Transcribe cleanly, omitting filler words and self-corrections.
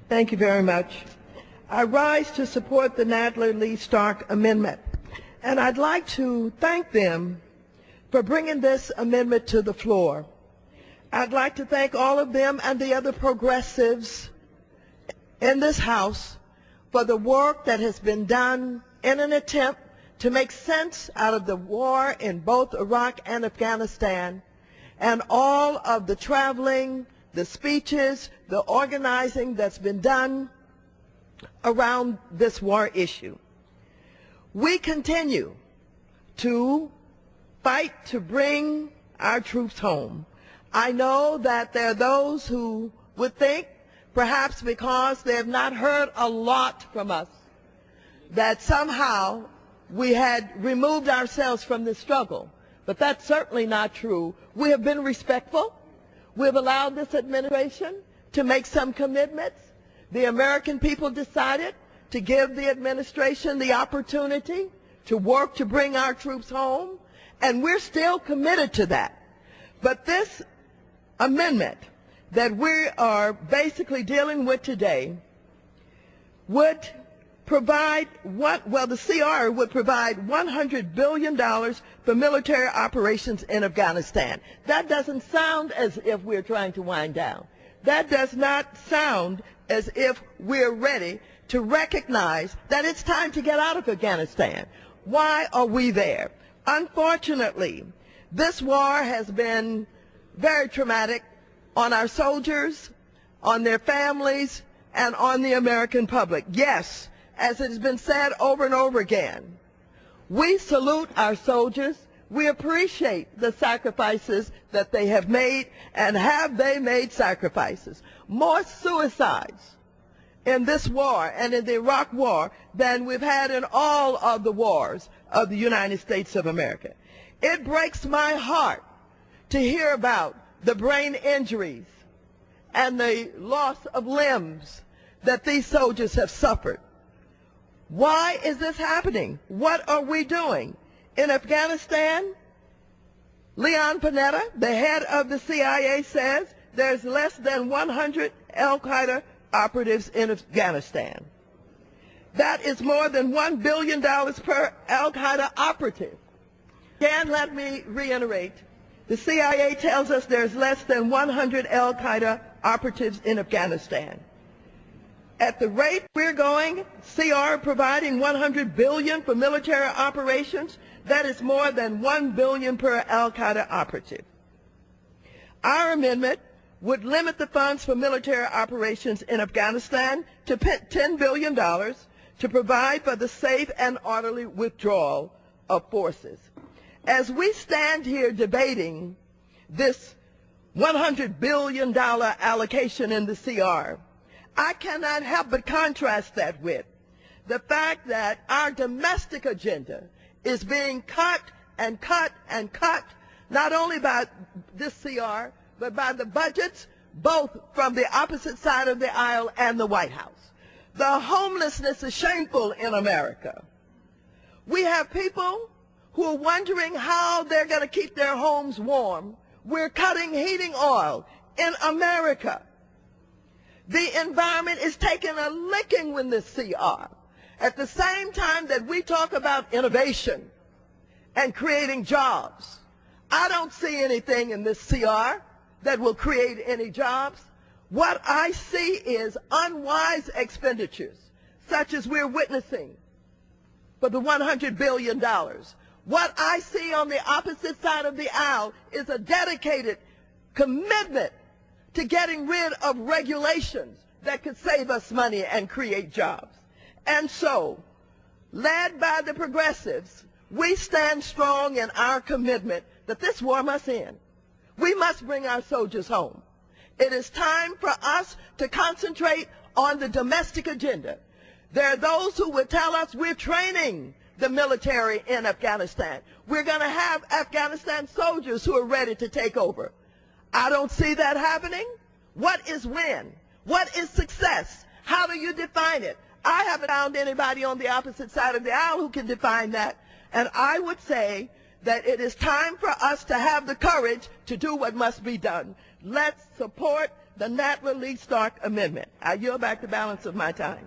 Thank you very much. I rise to support the Nadler-Lee-Stark amendment, and I'd like to thank them for bringing this amendment to the floor. I'd like to thank all of them and the other progressives in this House for the work that has been done in an attempt to make sense out of the war in both Iraq and Afghanistan, and all of the traveling, the speeches, the organizing that's been done around this war issue. We continue to fight to bring our troops home. I know that there are those who would think, perhaps because they have not heard a lot from us, that somehow we had removed ourselves from this struggle. But that's certainly not true. We have been respectful. We've allowed this administration to make some commitments. The American people decided to give the administration the opportunity to work to bring our troops home, and we're still committed to that. But this amendment that we are basically dealing with today would provide the CR would provide $100 billion for military operations in Afghanistan. That doesn't sound as if we're trying to wind down. That does not sound as if we're ready to recognize that it's time to get out of Afghanistan. Why are we there? Unfortunately, this war has been very traumatic on our soldiers, on their families, and on the American public. Yes, as it has been said over and over again, we salute our soldiers. We appreciate the sacrifices that they have made, and have they made sacrifices? More suicides in this war and in the Iraq war than we've had in all of the wars of the United States of America. It breaks my heart to hear about the brain injuries and the loss of limbs that these soldiers have suffered. Why is this happening? What are we doing? In Afghanistan, Leon Panetta, the head of the CIA, says there's less than 100 al-Qaeda operatives in Afghanistan. That is more than $1 billion per al-Qaeda operative. Again, let me reiterate. The CIA tells us there's less than 100 al-Qaeda operatives in Afghanistan. At the rate we're going, CR providing $100 billion for military operations, that is more than $1 billion per al-Qaeda operative. Our amendment would limit the funds for military operations in Afghanistan to $10 billion to provide for the safe and orderly withdrawal of forces. As we stand here debating this $100 billion allocation in the CR, I cannot help but contrast that with the fact that our domestic agenda is being cut and cut and cut, not only by this CR, but by the budgets, both from the opposite side of the aisle and the White House. The homelessness is shameful in America. We have people who are wondering how they're going to keep their homes warm. We're cutting heating oil in America. The environment is taking a licking with this CR. At the same time that we talk about innovation and creating jobs, I don't see anything in this CR that will create any jobs. What I see is unwise expenditures, such as we're witnessing for the $100 billion. What I see on the opposite side of the aisle is a dedicated commitment to getting rid of regulations that could save us money and create jobs. And so, led by the progressives, we stand strong in our commitment that this war must end. We must bring our soldiers home. It is time for us to concentrate on the domestic agenda. There are those who would tell us we're training the military in Afghanistan. We're going to have Afghanistan soldiers who are ready to take over. I don't see that happening. What is win? What is success? How do you define it? I haven't found anybody on the opposite side of the aisle who can define that. And I would say that it is time for us to have the courage to do what must be done. Let's support the Nadler-Lee-Stark Amendment. I yield back the balance of my time.